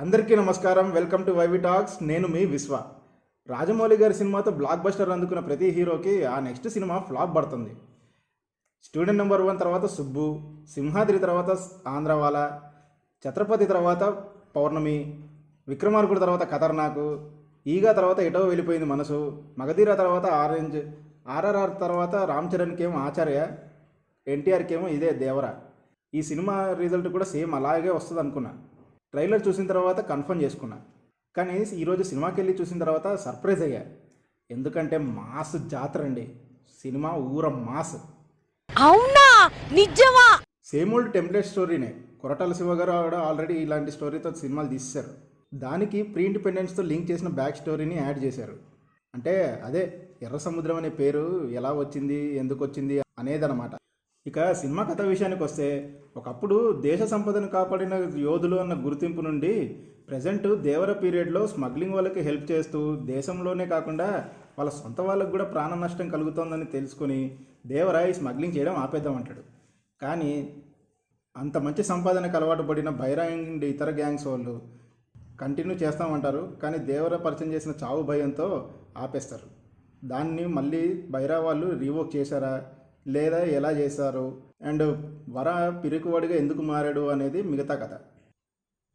అందరికీ నమస్కారం. Welcome to YV talks. నేను మీ విశ్వ. రాజమౌళి గారి సినిమాతో బ్లాక్ బస్టర్ అందుకున్న ప్రతి హీరోకి ఆ నెక్స్ట్ సినిమా ఫ్లాప్ పడుతుంది. స్టూడెంట్ నెంబర్ 1 తర్వాత సుబ్బు, సింహాద్రి తర్వాత ఆంధ్రవాల, ఛత్రపతి తర్వాత పౌర్ణమి, విక్రమార్కుడు తర్వాత ఖతర్నాకు, ఈగా తర్వాత ఎటో వెళ్ళిపోయింది మనసు, మగధీర తర్వాత ఆరెంజ్, ఆర్ఆర్ఆర్ తర్వాత రామ్ చరణ్కేమో ఆచార్య, ఎన్టీఆర్కేమో ఇదే దేవర. ఈ సినిమా రిజల్ట్ కూడా సేమ్ అలాగే వస్తుంది అనుకున్నా. ట్రైలర్ చూసిన తర్వాత కన్ఫర్మ్ చేసుకున్నా. కానీ ఈరోజు సినిమాకి వెళ్ళి చూసిన తర్వాత సర్ప్రైజ్ అయ్యా. ఎందుకంటే మాస్ జాతర అండి. సినిమా ఊర మాస్. అవునా, నిజమా? సేమ్ ఓల్డ్ టెంప్లెట్ స్టోరీనే. కొరటాల శివ గారు ఆల్రెడీ ఇలాంటి స్టోరీతో సినిమాలు తీశారు. దానికి ప్రీ ఇండిపెండెన్స్తో లింక్ చేసిన బ్యాక్ స్టోరీని యాడ్ చేశారు. అంటే అదే ఎర్ర సముద్రం అనే పేరు ఎలా వచ్చింది, ఎందుకు వచ్చింది అనేదన్నమాట. ఇక సినిమా కథ విషయానికి వస్తే, ఒకప్పుడు దేశ సంపదను కాపాడిన యోధులు అన్న గుర్తింపు నుండి ప్రజెంట్ దేవర పీరియడ్లో స్మగ్లింగ్ వాళ్ళకి హెల్ప్ చేస్తూ దేశంలోనే కాకుండా వాళ్ళ సొంత వాళ్ళకు కూడా ప్రాణ నష్టం కలుగుతోందని తెలుసుకొని దేవర ఈ స్మగ్లింగ్ చేయడం ఆపేద్దామంటాడు. కానీ అంత మంచి సంపాదనకు అలవాటు పడిన బైరా అండ్ ఇతర గ్యాంగ్స్ వాళ్ళు కంటిన్యూ చేస్తామంటారు. కానీ దేవర పరిచయం చేసిన చావు భయంతో ఆపేస్తారు. దాన్ని మళ్ళీ బైరా వాళ్ళు రీవోక్ చేశారా లేదా ఎలా చేశారు, అండ్ వర పిరికివాడిగా ఎందుకు మారాడు అనేది మిగతా కథ.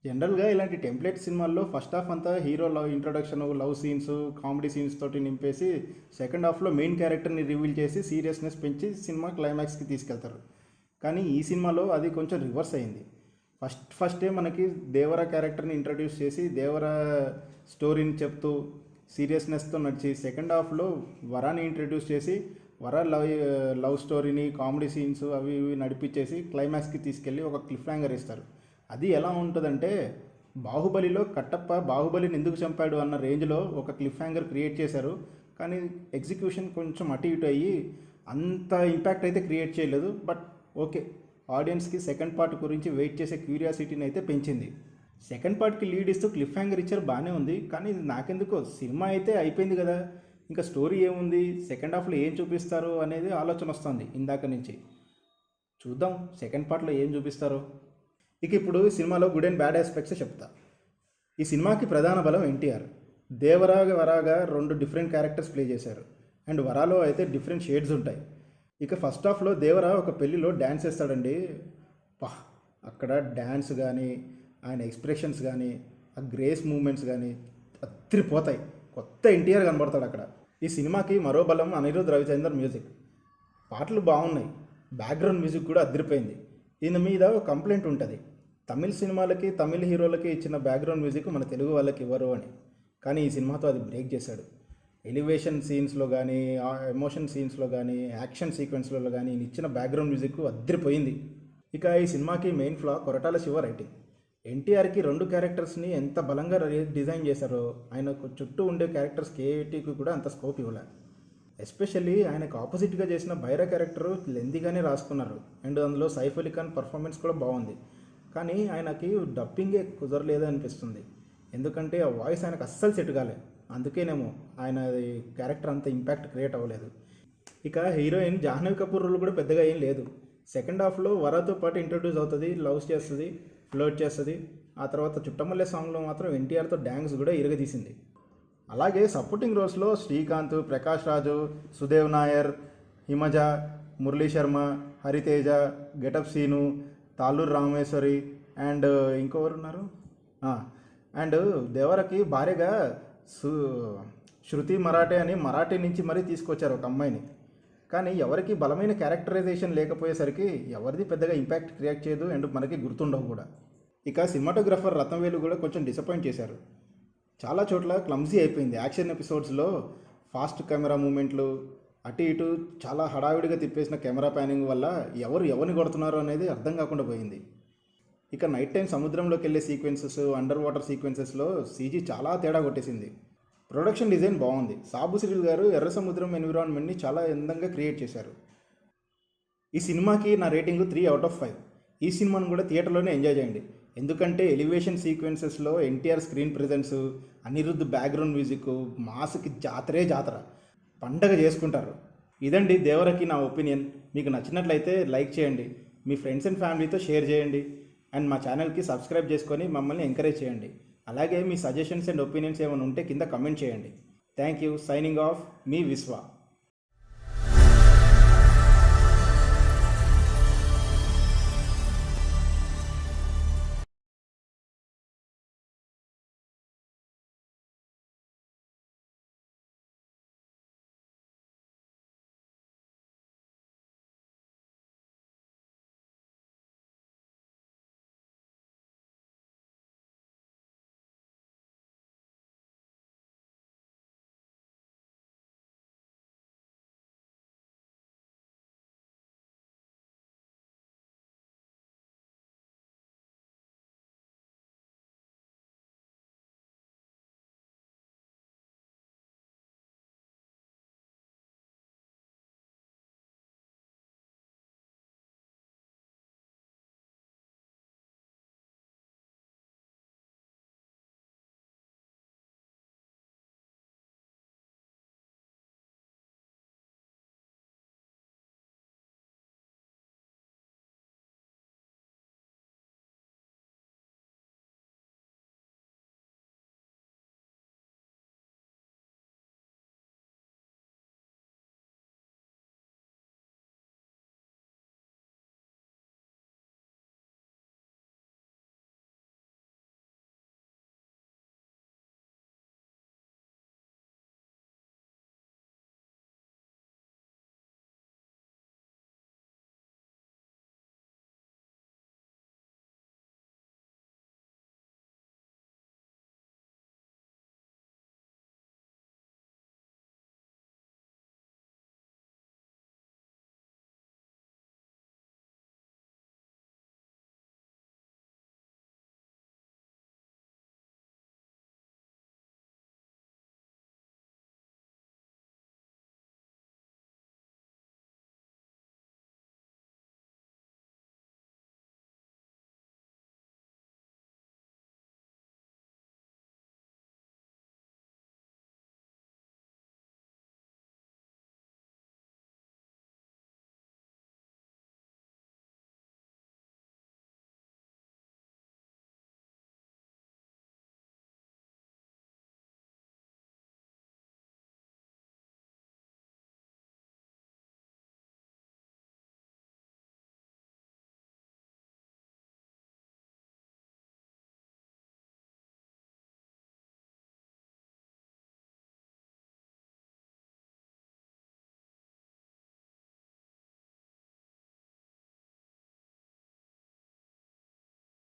జనరల్గా ఇలాంటి టెంప్లెట్ సినిమాల్లో ఫస్ట్ హాఫ్ అంతా hero introduction, love scenes, comedy scenes తోటి నింపేసి సెకండ్ హాఫ్లో మెయిన్ క్యారెక్టర్ని రివీల్ చేసి సీరియస్నెస్ పెంచి సినిమా క్లైమాక్స్కి తీసుకెళ్తారు. కానీ ఈ సినిమాలో అది కొంచెం రివర్స్ అయింది. ఫస్టే మనకి దేవర క్యారెక్టర్ని ఇంట్రడ్యూస్ చేసి దేవర స్టోరీని చెప్తూ సీరియస్నెస్తో నడిచి సెకండ్ హాఫ్లో వరాని ఇంట్రడ్యూస్ చేసి వర లవ్ స్టోరీని, కామెడీ సీన్స్ అవి ఇవి నడిపించేసి క్లైమాక్స్కి తీసుకెళ్ళి ఒక క్లిఫ్ హ్యాంగర్ ఇస్తారు. అది ఎలా ఉంటుందంటే, బాహుబలిలో కట్టప్ప బాహుబలిని ఎందుకు చంపాడు అన్న రేంజ్లో ఒక క్లిఫ్ హ్యాంగర్ క్రియేట్ చేశారు. కానీ ఎగ్జిక్యూషన్ కొంచెం అటు ఇటు అయ్యి అంత ఇంపాక్ట్ అయితే క్రియేట్ చేయలేదు. బట్ ఓకే, ఆడియన్స్కి సెకండ్ పార్ట్ గురించి వెయిట్ చేసే క్యూరియాసిటీని అయితే పెంచింది. సెకండ్ పార్ట్కి లీడ్ ఇస్తూ క్లిఫ్ హ్యాంగర్ ఇచ్చారు, బాగానే ఉంది. కానీ నాకెందుకో సినిమా అయితే అయిపోయింది కదా, ఇంకా స్టోరీ ఏముంది, సెకండ్ హాఫ్లో ఏం చూపిస్తారు అనేది ఆలోచన వస్తుంది ఇందాక నుంచి. చూద్దాం సెకండ్ పార్ట్లో ఏం చూపిస్తారు. ఇక ఇప్పుడు సినిమాలో గుడ్ అండ్ బ్యాడ్ ఆస్పెక్ట్స్ చెప్తా. ఈ సినిమాకి ప్రధాన బలం ఎన్టీఆర్. వరాగా 2 డిఫరెంట్ క్యారెక్టర్స్ ప్లే చేశారు. అండ్ వరాలో అయితే డిఫరెంట్ షేడ్స్ ఉంటాయి. ఇక ఫస్ట్ హాఫ్లో దేవర ఒక పెళ్ళిలో డ్యాన్స్ వేస్తాడండి. అక్కడ డ్యాన్స్ కానీ, ఆయన ఎక్స్ప్రెషన్స్ కానీ, ఆ గ్రేస్ మూమెంట్స్ కానీ అత్తిరిపోతాయి. కొత్త ఎన్టీఆర్ కనబడతాడు అక్కడ. ఈ సినిమాకి మరో బలం అనిరుద్ రవిచందర్ మ్యూజిక్. పాటలు బాగున్నాయి, బ్యాక్గ్రౌండ్ మ్యూజిక్ కూడా అదిరిపోయింది. దీని మీద ఒక కంప్లైంట్ ఉంటుంది, తమిళ సినిమాలకి తమిళ హీరోలకి ఇచ్చిన బ్యాక్గ్రౌండ్ మ్యూజిక్ మన తెలుగు వాళ్ళకి ఇవ్వరు అని. కానీ ఈ సినిమాతో అది బ్రేక్ చేశాడు. ఎలివేషన్ సీన్స్లో కానీ, ఎమోషన్ సీన్స్లో కానీ, యాక్షన్ సీక్వెన్స్లలో కానీ ఇచ్చిన బ్యాక్గ్రౌండ్ మ్యూజిక్ అదిరిపోయింది. ఇక ఈ సినిమాకి మెయిన్ ఫ్లా కొరటాల శివ రైటింగ్. ఎన్టీఆర్కి 2 క్యారెక్టర్స్ని ఎంత బలంగా డిజైన్ చేశారో ఆయనకు చుట్టూ ఉండే క్యారెక్టర్స్ కేటీకి కూడా అంత స్కోప్ ఇవ్వలే. ఎస్పెషల్లీ ఆయనకు ఆపోజిట్గా చేసిన బైరా క్యారెక్టరు లెందీగానే రాసుకున్నారు. అండ్ అందులో సైఫ్ అలీ ఖాన్ పర్ఫార్మెన్స్ కూడా బాగుంది. కానీ ఆయనకి డబ్బింగే కుదరలేదు అనిపిస్తుంది. ఎందుకంటే ఆ వాయిస్ ఆయనకు అస్సలు సెట్ కాలే. అందుకేనేమో ఆయన క్యారెక్టర్ అంత ఇంపాక్ట్ క్రియేట్ అవ్వలేదు. ఇక హీరోయిన్ జాహ్నవి కపూర్ రోల్ కూడా పెద్దగా ఏం లేదు. సెకండ్ హాఫ్లో వరతో పాటు ఇంట్రడ్యూస్ అవుతుంది, లవ్ చేస్తుంది, ఫ్లోట్ చేస్తుంది. ఆ తర్వాత చుట్టమల్లె సాంగ్లో మాత్రం ఎన్టీఆర్తో డ్యాన్స్ కూడా ఇరగదీసింది. అలాగే సపోర్టింగ్ రోల్స్లో శ్రీకాంత్, ప్రకాష్ రాజు, సుదేవ్ నాయర్, హిమజ, మురళీ శర్మ, హరితేజ, గెటప్ సీను, తాళ్ళూరు రామేశ్వరి అండ్ ఇంకొకరు ఉన్నారు. అండ్ దేవరకి భార్యగా శృతి మరాఠే అని మరాఠీ నుంచి మరీ తీసుకొచ్చారు ఒక అమ్మాయిని. కానీ ఎవరికి బలమైన క్యారెక్టరైజేషన్ లేకపోయేసరికి ఎవరిది పెద్దగా ఇంపాక్ట్ క్రియేట్ చేయదు అండ్ మనకి గుర్తుండవు కూడా. ఇక సినిమాటోగ్రఫర్ రత్నవేలు కూడా కొంచెం డిసప్పాయింట్ చేశారు. చాలా చోట్ల క్లమ్జీ అయిపోయింది. యాక్షన్ ఎపిసోడ్స్లో ఫాస్ట్ కెమెరా మూమెంట్లు, అటు ఇటు చాలా హడావిడిగా తిప్పేసిన కెమెరా ప్యానింగ్ వల్ల ఎవరిని కొడుతున్నారు అనేది అర్థం కాకుండా పోయింది. ఇక నైట్ టైం సముద్రంలోకి వెళ్ళే సీక్వెన్సెస్, అండర్ వాటర్ సీక్వెన్సెస్లో సీజీ చాలా తేడా కొట్టేసింది. ప్రొడక్షన్ డిజైన్ బాగుంది. సాబు సిరిల్ గారు ఎర్ర సముద్రం ఎన్విరాన్మెంట్ని చాలా అందంగా క్రియేట్ చేశారు. ఈ సినిమాకి నా రేటింగ్ 3/5. ఈ సినిమాను కూడా థియేటర్లోనే ఎంజాయ్ చేయండి. ఎందుకంటే ఎలివేషన్ సీక్వెన్సెస్లో NTR screen presence, Anirudh background music, మాస్కి జాతర పండగ చేసుకుంటారు. ఇదండి దేవరకి నా ఒపీనియన్. మీకు నచ్చినట్లయితే లైక్ చేయండి, మీ ఫ్రెండ్స్ అండ్ ఫ్యామిలీతో షేర్ చేయండి, అండ్ మా ఛానల్కి సబ్స్క్రైబ్ చేసుకొని మమ్మల్ని ఎంకరేజ్ చేయండి. అలాగే మీ సజెషన్స్ అండ్ ఒపీనియన్స్ ఏమైనా ఉంటే కింద కమెంట్ చేయండి. Thank you. సైనింగ్ ఆఫ్ మీ విశ్వ.